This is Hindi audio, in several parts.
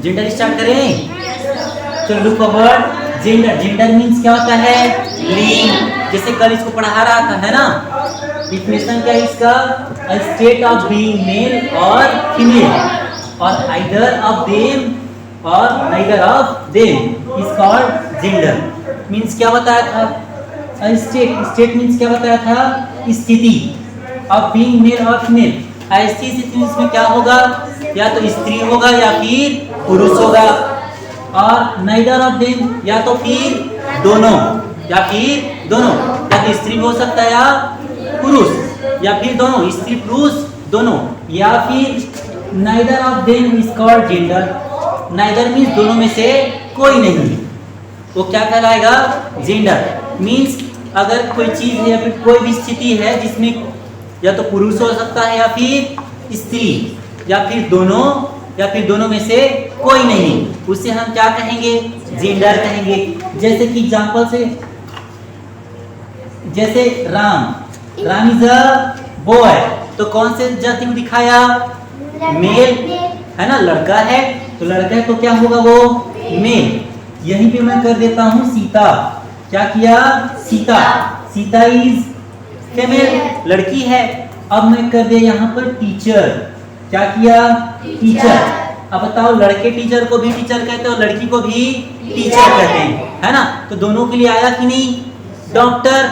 जेंडर स्टार्ट करें। तो look forward. Gender, gender means क्या होता है? लिंग। जैसे कल इसको पढ़ा रहा था, है ना? डिफिनेशन क्या है इसका? A state of being male और फीमेल और आइदर ऑफ देम और neither of them is called gender. Means क्या बताया था? अ स्टेट, स्टेट मीन्स क्या बताया था? स्थिति ऑफ बीइंग मेल और फीमेल। ऐसी स्थिति इसमें क्या होगा? या तो स्त्री होगा या फिर पुरुष होगा। और नाइदर ऑफ देम, या तो फिर दोनों, या फिर दोनों, या तो स्त्री हो सकता है या पुरुष, या फिर दोनों, स्त्री पुरुष दोनों, या फिर neither of them is called gender. Neither means दोनों में से कोई नहीं, वो क्या कहलाएगा? जेंडर। मीन्स अगर कोई चीज है या फिर कोई भी स्थिति है जिसमें या तो पुरुष हो सकता है या फिर स्त्री, या फिर दोनों, या फिर दोनों में से कोई नहीं, उसे हम क्या कहेंगे? जेंडर कहेंगे। जैसे कि एग्जांपल से, जैसे Ram, Ram is a boy, तो कौन से जाति को दिखाया? मेल, है ना? लड़का है, तो लड़का है तो क्या होगा? वो मेल। यहीं पे मैं कर देता हूँ सीता। क्या किया? सीता, सीता इज फीमेल, लड़की है। अब मैं कर दिया यहाँ पर टीचर। क्या किया? टीचर। अब बताओ, लड़के टीचर को भी टीचर कहते हैं और लड़की को भी टीचर कहते हैं, है ना? तो दोनों के लिए आया कि नहीं? डॉक्टर,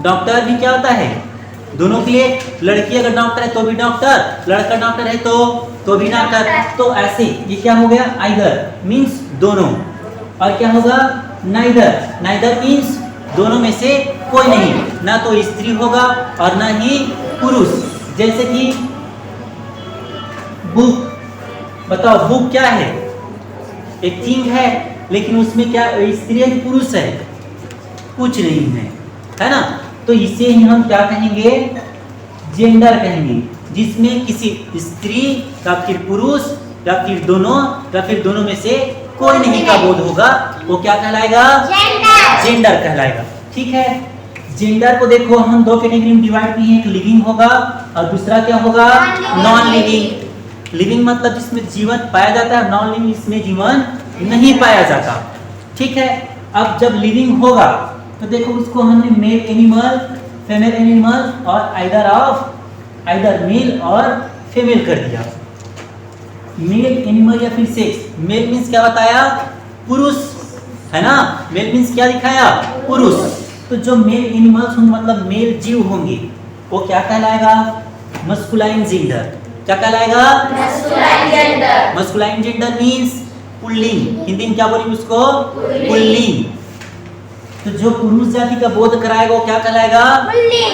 डॉक्टर भी क्या होता है? दोनों के लिए। लड़की अगर डॉक्टर है तो भी डॉक्टर, लड़का डॉक्टर है तो भी डॉक्टर। तो ऐसे ये क्या हो गया? आइदर मीन्स दोनों। और क्या होगा? नाइदर, नाइदर मीन्स दोनों में से कोई नहीं, ना तो स्त्री होगा और ना ही पुरुष। जैसे कि बुक, बताओ बुक क्या है? एक थिंग है, लेकिन उसमें क्या स्त्री है कि पुरुष है? कुछ नहीं है, है ना? तो इसे ही हम क्या कहेंगे? जेंडर कहेंगे, जिसमें किसी स्त्री या फिर पुरुष या फिर दोनों में से कोई नहीं का बोध होगा, वो क्या कहलाएगा? जेंडर कहलाएगा। ठीक है। जेंडर को देखो हम दो कैटेगरी में डिवाइड किए हैं, एक लिविंग होगा और दूसरा क्या होगा? Non living. लिविंग मतलब जिसमें जीवन पाया जाता है, नॉन लिविंग इसमें जीवन नहीं पाया जाता। ठीक है। अब जब लिविंग होगा तो देखो उसको हमने मेल एनिमल, फीमेल एनिमल और आइदर मेल और फीमेल कर दिया। मेल एनिमल या फिर सेक्स। मेल मीन्स क्या बताया? पुरुष, है ना? मेल मीन्स क्या दिखाया? पुरुष। तो जो मेल एनिमल्स होंगे मतलब मेल जीव होंगे, वो क्या कहलाएगा? Masculine gender. क्या कहलाएगा? Masculine gender. Masculine gender means pulling. Hindi में क्या बोलेंगे उसको? पुल्लिंग। तो जो पुरुष जाति का बोध कराएगा वो क्या कहलाएगा?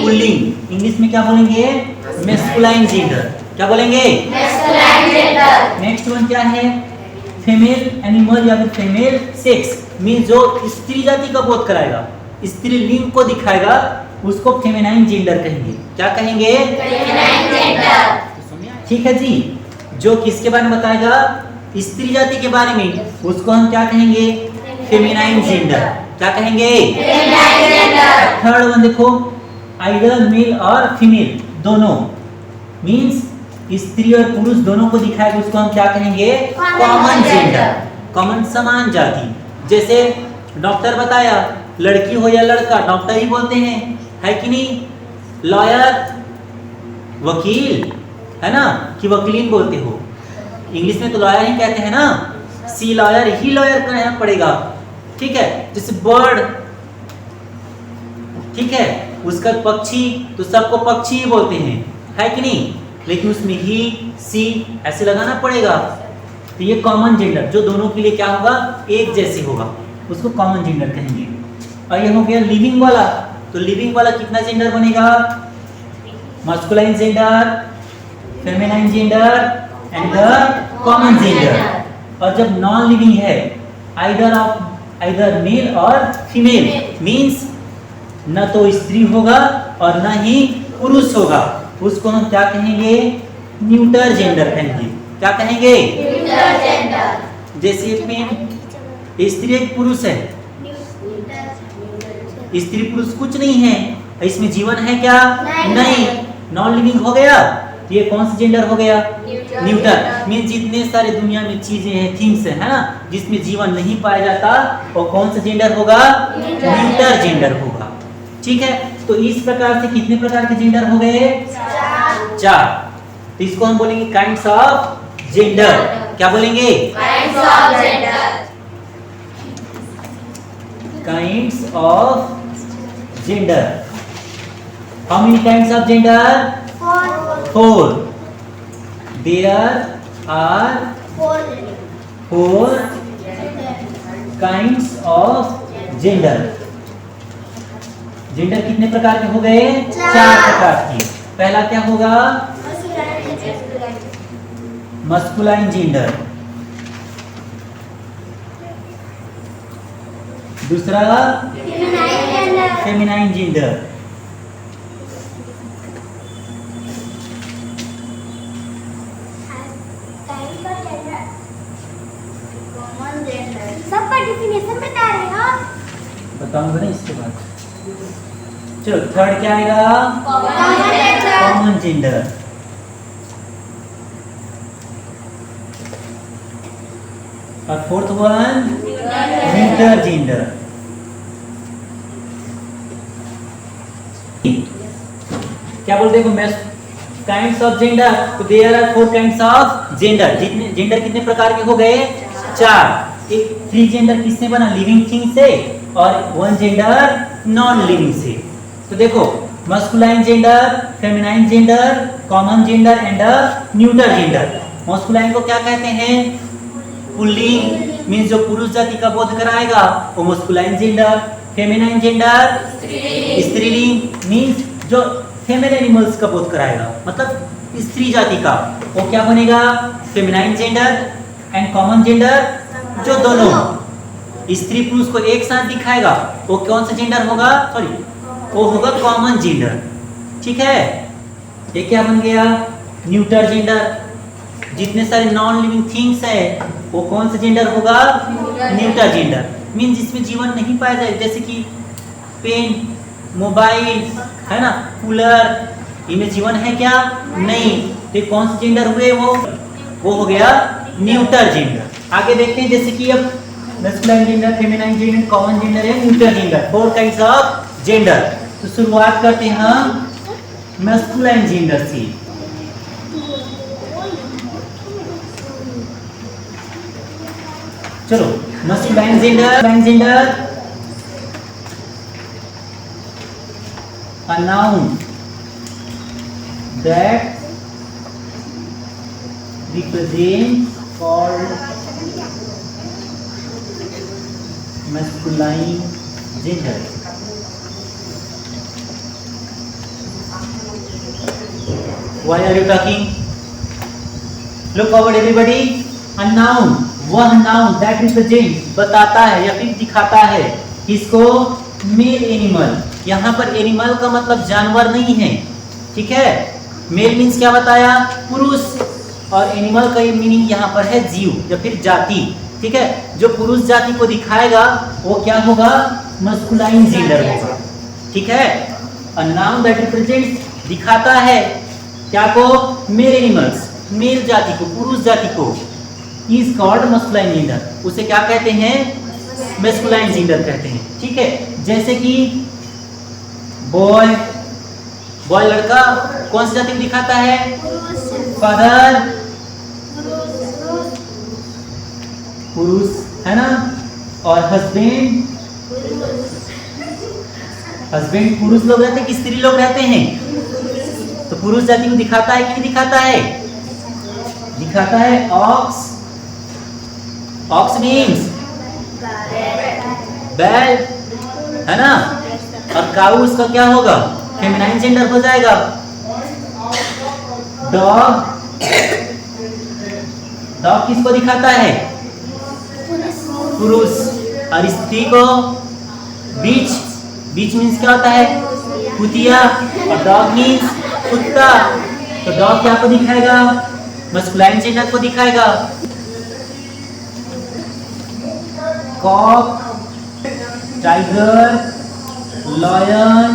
पुल्लिंग। इंग्लिश में क्या बोलेंगे? Masculine gender. क्या बोलेंगे? Masculine gender. नेक्स्ट वन क्या है? फीमेल एनिमल या फिर फीमेल सेक्स। मीन्स जो स्त्री जाति का बोध कराएगा, स्त्री लिंग को दिखाएगा, उसको फेमिनाइन जेंडर कहेंगे। क्या कहेंगे? Feminine gender. ठीक है जी। जो किसके बारे में बताएगा? स्त्री जाति के बारे में, उसको हम क्या कहेंगे? Feminine gender. क्या कहेंगे? Feminine gender. थर्ड वन देखो, आइदर मेल और फीमेल दोनों, मीन्स स्त्री और पुरुष दोनों को दिखाएगा, उसको हम क्या कहेंगे? Common gender. कॉमन समान जाति। जैसे डॉक्टर बताया, लड़की हो या लड़का डॉक्टर ही बोलते हैं, है कि नहीं? लॉयर, वकील, है ना? कि वकील बोलते हो? इंग्लिश में तो लॉयर ही कहते हैं ना। सी लॉयर ही लॉयर कहना पड़ेगा। ठीक है। जैसे बर्ड, ठीक है, उसका पक्षी, तो सबको पक्षी ही बोलते हैं, है कि नहीं? लेकिन उसमें ही सी ऐसे लगाना पड़ेगा। तो ये कॉमन जेंडर, जो दोनों के लिए क्या होगा? एक जैसे होगा, उसको कॉमन जेंडर कहेंगे। और ये हो गया लिविंग वाला। तो लिविंग वाला कितना जेंडर बनेगा? Masculine gender, feminine gender and the common gender. और जब नॉन लिविंग है, आइदर मेल और फीमेल, मीन्स न तो स्त्री होगा और न ही पुरुष होगा, उसको हम क्या कहेंगे? न्यूटर जेंडर कहेंगे। क्या कहेंगे? Neuter gender. जैसे इसमें स्त्री एक पुरुष है, स्त्री पुरुष कुछ नहीं है, इसमें जीवन है क्या? नहीं। नॉन लिविंग हो गया, तो ये कौन सा जेंडर हो गया? न्यूटर। मीन जितने सारे दुनिया में चीजें हैं, थिंग्स है ना, जिसमें जीवन नहीं पाया जाता, वो कौन सा जेंडर होगा? न्यूटर जेंडर होगा। ठीक है, तो इस प्रकार से कितने प्रकार के जेंडर हो गए? 4। तो इसको हम बोलेंगे काइंड्स ऑफ जेंडर। क्या बोलेंगे? Kinds of gender. Kinds of gender. How many kinds of gender? 4। There are 4 kinds of gender. Gender कितने प्रकार के हो गए? 4 प्रकार के। पहला क्या होगा? Masculine gender. दूसरा फेमिनाइन जेंडर। सबका डिफिनेशन बता रहे हो? बताऊंगा ना इसके बाद। चलो थर्ड क्या आएगा? Common gender. और फोर्थ वन न्यूटर जेंडर। क्या बोलते हैं? Kinds of gender. तो there are 4 kinds of gender. जितने जेंडर कितने प्रकार के हो गए? 4। एक 3 जेंडर किससे बना? लिविंग थिंग से, और 1 जेंडर नॉन लिविंग से। तो देखो, masculine gender, feminine gender, common gender and neuter gender. Masculine को क्या कहते हैं? पुल्लिंग, मीन्स जो पुरुष जाति का बोध कराएगा वो मस्कुलाइन जेंडर। फेमिनाइन जेंडर स्त्रीलिंग, मीन्स जो फीमेल एनिमल्स का बोध कराएगा, मतलब स्त्री जाति का, वो क्या बनेगा? Feminine gender. And common gender जो दोनों स्त्री पुरुष को एक साथ दिखाएगा, वो कौन सा जेंडर होगा? सॉरी, वो होगा कॉमन जेंडर। ठीक है, ये क्या बन गया? Neuter gender. जितने सारे नॉन लिविंग थिंग्स है वो कौन सा जेंडर होगा? Neuter gender. मीन जिसमें जीवन नहीं पाया जाए, जैसे कि पेन, मोबाइल है ना, कूलर, इनमें जीवन है क्या? नहीं। तो कौन से जेंडर हुए? वो हो गया न्यूटर जेंडर। आगे देखते हैं, जैसे कि अब masculine gender, feminine gender, common gender है, neuter gender, 4 kinds of gender. तो शुरुआत करते हैं हम मस्कुलाइन जेंडर से। चलो, masculine gender a noun that represents called masculine gender. Why are you talking? Look forward everybody. A noun, वह noun that represents, बताता है या फिर दिखाता है किसको? Male animal. यहाँ पर एनिमल का मतलब जानवर नहीं है, ठीक है। मेल मीन्स क्या बताया? पुरुष, और एनिमल का मीनिंग यहाँ पर है जीव या फिर जाति, ठीक है। जो पुरुष जाति को दिखाएगा वो क्या होगा? मस्कुलाइन जेंडर होगा, ठीक है। अ नाउन दैट रिप्रेजेंट्स, दिखाता है क्या को? मेल एनिमल्स, मेल जाति को, पुरुष जाति को, इज कॉल्ड मस्कुलाइन जेंडर। उसे क्या कहते हैं? मस्कुलाइन जेंडर कहते हैं, ठीक है। जैसे कि बॉय, बॉय लड़का कौन सी जाति को दिखाता है? फादर पुरुष, है ना। और हस्बैंड, हस्बैंड पुरुष लोग रहते हैं कि स्त्री लोग रहते हैं? तो पुरुष जाति को दिखाता है कि नहीं दिखाता है? दिखाता है। ऑक्स, ऑक्स मीन्स बैल, है ना। और काऊ उसका क्या होगा? फेमिनाइन जेंडर हो जाएगा। डॉग, डॉग किसको दिखाता है? पुरुष। और स्त्री को बीच, बीच मीन्स क्या होता है? कुतिया। और डॉग मीन्स कुत्ता। तो डॉग क्या को दिखाएगा? मस्कुलाइन जेंडर को दिखाएगा। Cock, tiger, lion,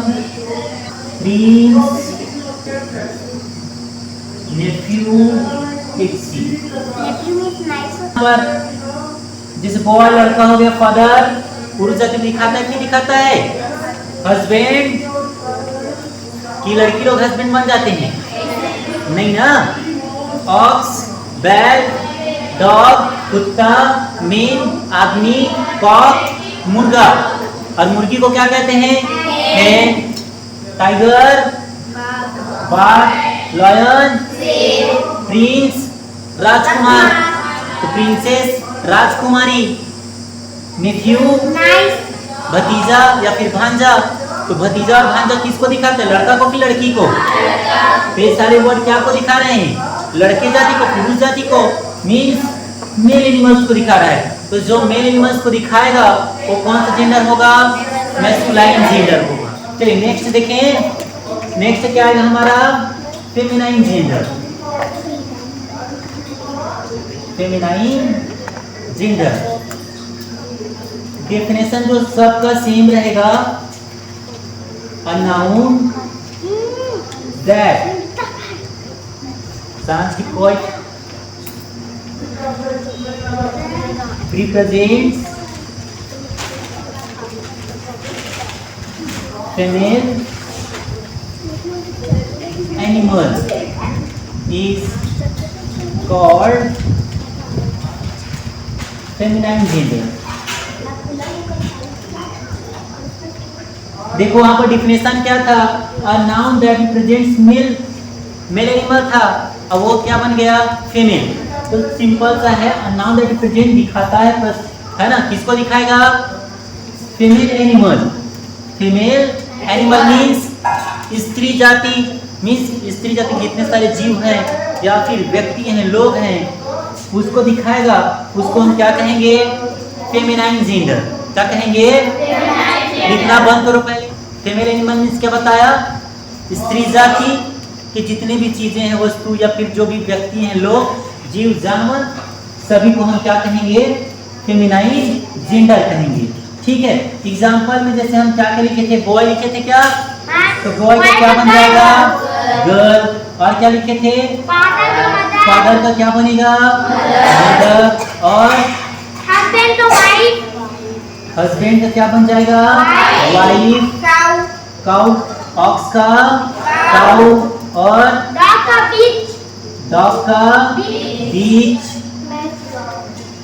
prince, nephew, It's C. Nephew means nice. पर जैसे बॉय लड़का हो गया फादर, पुरुष जाति दिखाता है कि दिखाता है हस्बैंड, कि लड़की लोग हस्बैंड बन जाते हैं? नहीं ना। ऑक्स, बैल, डॉग, कुत्ता, मेन, आदमी, कॉक, मुर्गा। और मुर्गी को क्या कहते हैं? हैन। टाइगर, बाघ, लायन, प्रिंस, राजकुमार, तो प्रिंसेस, राजकुमारी। नेफ्यू, Nice. भतीजा या फिर भांजा, तो भतीजा और भांजा किसको दिखाते हैं? लड़का को कि लड़की को? तो ये सारे वर्ड क्या को दिखा रहे हैं? लड़के जाति को, पुरुष जाति को, मीन्स मेल एनिमल्स को दिखा रहा है। तो जो मेल एनिमल्स को दिखाएगा वो कौन सा जेंडर होगा? मैस्कुलाइन जेंडर होगा। चलिए नेक्स्ट देखें। नेक्स्ट क्या आएगा हमारा? Feminine gender. Feminine gender definition जो सबका सेम रहेगा। A noun that Sanskrit represents female animal is called feminine gender. देखो वहां पर डिफिनेशन क्या था? A noun that represents male animal था, अब वो क्या बन गया? फीमेल। तो सिंपल सा है, अ नाउन दैट रिप्रेजेंट दिखाता है बस, है ना? किसको दिखाएगा? Female animal. Female animal means स्त्री जाति, मींस स्त्री जाति जितने सारे जीव हैं या फिर व्यक्ति हैं, लोग हैं, उसको दिखाएगा। उसको हम क्या कहेंगे? Feminine gender. क्या कहेंगे? लिखना बंद करो पहले। फीमेल एनिमल मींस क्या बताया? स्त्री जाति के जितने भी चीजें हैं, वस्तु या फिर जो भी व्यक्ति हैं, लोग, जीव, जानवर, सभी को हम क्या कहेंगे? फेमिनाइन जेंडर कहेंगे। ठीक है। एग्जांपल में जैसे हम क्या लिखे थे? बॉय लिखे थे क्या? तो बॉय का क्या बन जाएगा? गर्ल। और क्या लिखे थे? फादर का क्या बनेगा? मदर। और Husband to wife. हस्बैंड का क्या बन जाएगा? वाइफ। Cow. काउ, ऑक्स का काउ, और Dog का bitch. डॉग का बीच।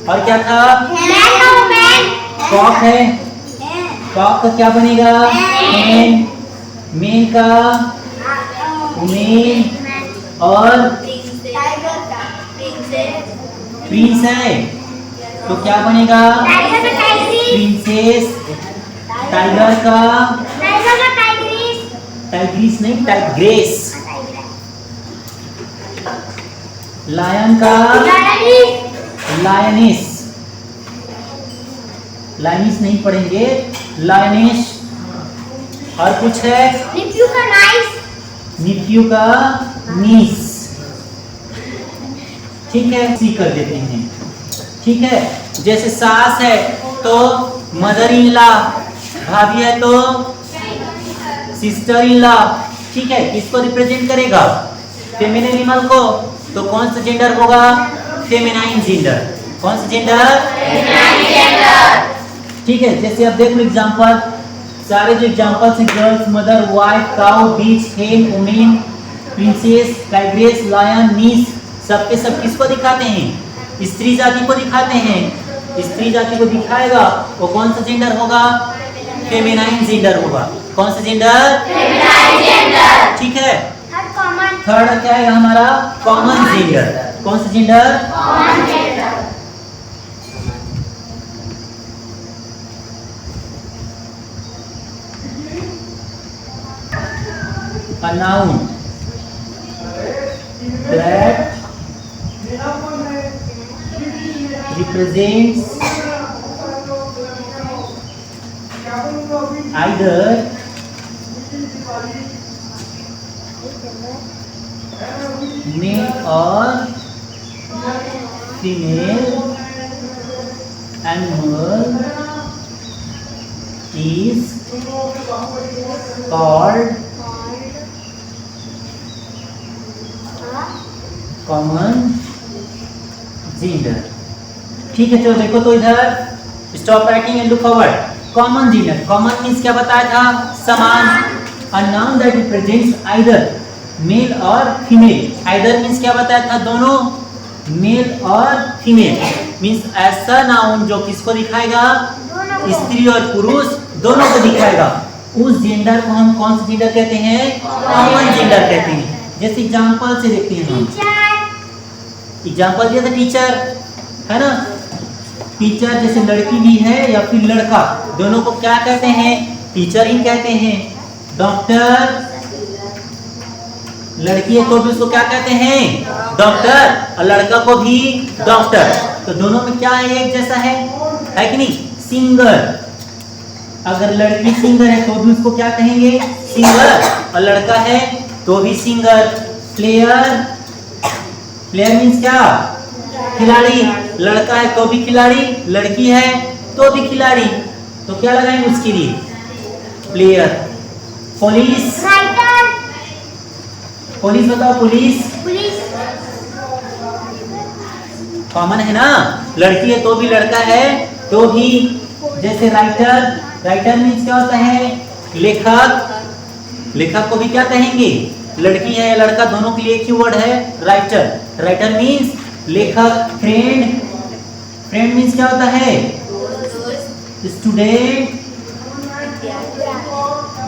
और क्या था? Man to man. कॉक है, कॉक का क्या बनेगा? मैन। मेन का मेन, और Tiger का princess. प्रिंस है तो क्या बनेगा? Tiger का tigress. प्रिंसेस। टाइगर का Tiger का tigress. टाइग्रिस नहीं, टाइग्रेस। लायन का Lioness. लायनिस। लायनिस नहीं पढ़ेंगे, लायनिश। और कुछ है? Nephew का nice. निफ्यू का नीस। ठीक है, सी कर देते हैं। ठीक है। जैसे सास है तो मदर इन लॉ, भाभी है तो सिस्टर इन लॉ। ठीक है। किसको रिप्रेजेंट करेगा? फेमिनिन एनिमल को। तो कौन सा जेंडर होगा? Feminine gender. कौन सा जेंडर? Feminine gender. ठीक है। जैसे अब देख लो एग्जांपल, सारे जो एग्जांपल्स हैं, गर्ल्स, मदर, वाइफ, काउ, बीच, हेन, वुमेन, प्रिंसेस, टाइग्रेस, लायन, नीस, सब के सब किसको दिखाते हैं? स्त्री जाति को दिखाते हैं। स्त्री जाति को दिखाएगा वो कौन सा जेंडर होगा? फेमिनाइन जेंडर होगा। कौन सा जेंडर? Feminine gender. ठीक है। Third common. थर्ड क्या है हमारा? Common gender. कौन सा gender? Common gender. A noun that represents either male or female animal is called common gender. ठीक है, चलो देखो तो इधर stop writing and look forward. Common gender, common means क्या बताया था? समान। A noun that represents either male और फीमेल। आइदर मींस क्या बताया था? दोनों, मेल और फीमेल मींस ऐसा नाउन जो किसको दिखाएगा? स्त्री और पुरुष दोनों को दिखाएगा। उस जेंडर को हम कौन सा जेंडर कहते हैं? कॉमन जेंडर कहते हैं। जैसे एग्जांपल से देखते हैं हम। एग्जांपल दिया था टीचर, है ना? टीचर जैसे लड़की भी है या फिर लड़का, दोनों को क्या कहते हैं? टीचर ही कहते हैं। डॉक्टर, लड़की है तो भी उसको क्या कहते हैं? डॉक्टर, और लड़का को भी डॉक्टर। तो दोनों में क्या है? एक जैसा है कि नहीं? सिंगर, अगर लड़की सिंगर है तो भी उसको क्या कहेंगे? सिंगर, और लड़का है तो भी सिंगर। प्लेयर, प्लेयर मीन्स क्या? खिलाड़ी, लड़का है तो भी खिलाड़ी, लड़की है तो भी खिलाड़ी। तो क्या लगाएंगे उसके लिए? प्लेयर। पुलिस, पुलिस बताओ, पुलिस कॉमन है ना? लड़की है तो भी, लड़का है तो भी। जैसे राइटर, राइटर मीन्स क्या होता है? लेखक, लेखक को भी क्या कहेंगे? लड़की है या लड़का, दोनों के लिए एक ही वर्ड है राइटर। राइटर मीन्स लेखक। फ्रेंड, फ्रेंड मीन्स क्या होता है? स्टूडेंट,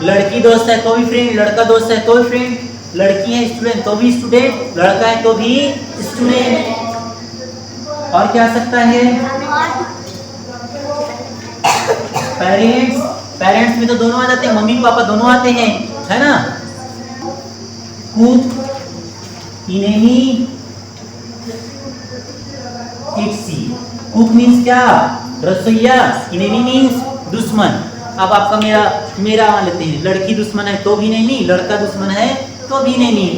लड़की दोस्त है तो भी फ्रेंड, लड़का दोस्त है तो भी फ्रेंड, लड़की है स्टूडेंट तो भी स्टूडेंट, लड़का है तो भी स्टूडेंट। और क्या आ सकता है? पेरेंट्स, पेरेंट्स में तो दोनों आ जाते हैं, मम्मी पापा दोनों आते हैं, है ना? कुक, इनेमी, इट्सी। कुक मीन्स क्या? रसोइया। इनेमी मीन्स दुश्मन। अब आपका मेरा मान लेते हैं, लड़की दुश्मन है तो भी नहीं, लड़का दुश्मन है तो भी नहीं।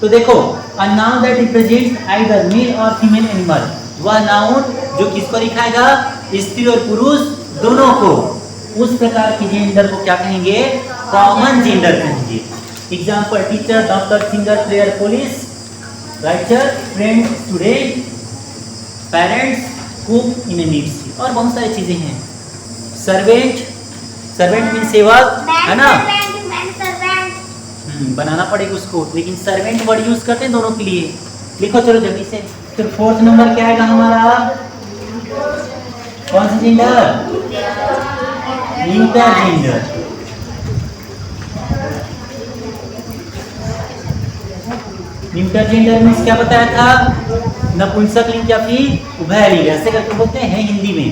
तो देखो, a noun that represents either male और फीमेल एनिमल, वह नाउन जो किसको दिखाएगा? स्त्री और पुरुष दोनों को। उस प्रकार के जेंडर को क्या कहेंगे? कॉमन जेंडर कहेंगे। Example, teacher, doctor, singer, player, police, writer, friend, student, parents, cook, इनेमीट्स, और बहुत सारी चीजें हैं। सर्वेंट, सर्वेंट मीन सेवक, है ना? बनाना पड़ेगा उसको, लेकिन सर्वेंट वर्ड यूज करते हैं दोनों के लिए। लिखो चलो जल्दी से। फिर फोर्थ नंबर क्या आएगा हमारा? कौन सा gender? Neuter gender. Neuter gender means क्या बताया था? नपुंसक लिंग या फिर उभयलिंग, ऐसे करके बोलते हैं हिंदी में।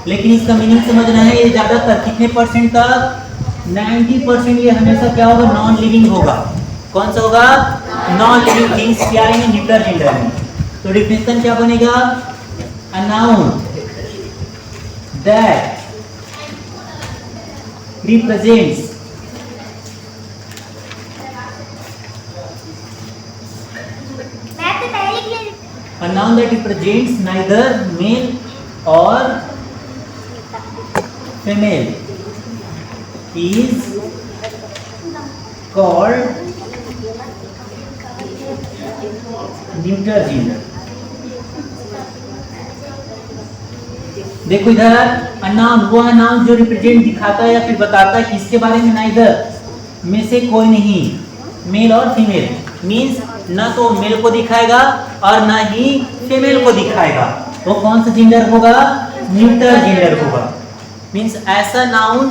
लेकिन इसका मीनिंग समझना है, ये ज्यादातर कितने परसेंट का? 90% ये हमेशा क्या होगा? नॉन लिविंग होगा। कौन सा होगा? नॉन लिविंग थिंग्स क्या आएंगे न्यूटर जेंडर में। तो डिफिनेशन क्या बनेगा? अ noun that represents a noun that represents neither male or female is called neuter gender। देखो इधर, a noun वह नाउन जो रिप्रेजेंट दिखाता है या फिर बताता है किसके बारे में? नाइदर में से कोई नहीं, मेल और फीमेल मीन्स ना तो मेल को दिखाएगा और ना ही फीमेल को दिखाएगा। वो कौन सा जेंडर होगा? न्यूटर जेंडर होगा। मीन्स ऐसा नाउन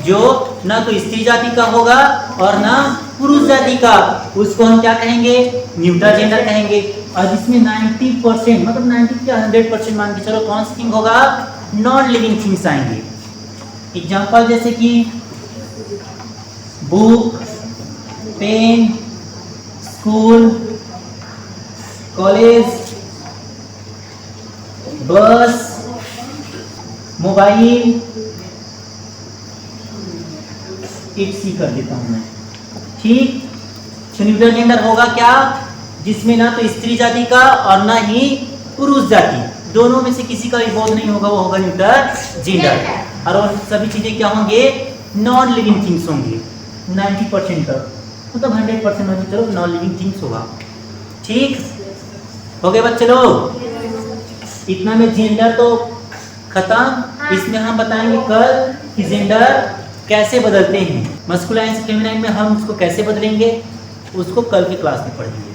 जो ना तो स्त्री जाति का होगा और ना पुरुष जाति का, उसको हम क्या कहेंगे? न्यूटर जेंडर कहेंगे। और जिसमें 90% मतलब 90 या 100% मान के चलो, कौन सा थिंग होगा? नॉन लिविंग थिंग्स आएंगे। एग्जाम्पल जैसे कि बुक, पेन, स्कूल, कॉलेज, बस, मोबाइल, इट्सी कर देता हूं मैं। ठीक, तो न्यूटर जेंडर होगा क्या? जिसमें ना तो स्त्री जाति का और ना ही पुरुष जाति, दोनों में से किसी का भी बोध नहीं होगा, वो होगा न्यूटर जेंडर। और वो सभी चीजें क्या होंगे? नॉन लिविंग थिंग्स होंगे 90% तक, मतलब 100% में चलो नॉन लिविंग थिंग्स होगा। ठीक हो गए बच्चे लोग? इतना में जेंडर तो खत्म। हाँ। इसमें हम बताएंगे कल कि जेंडर कैसे बदलते हैं, मस्कुलाइन से फेमिनाइन में हम उसको कैसे बदलेंगे, उसको कल की क्लास में पढ़ेंगे।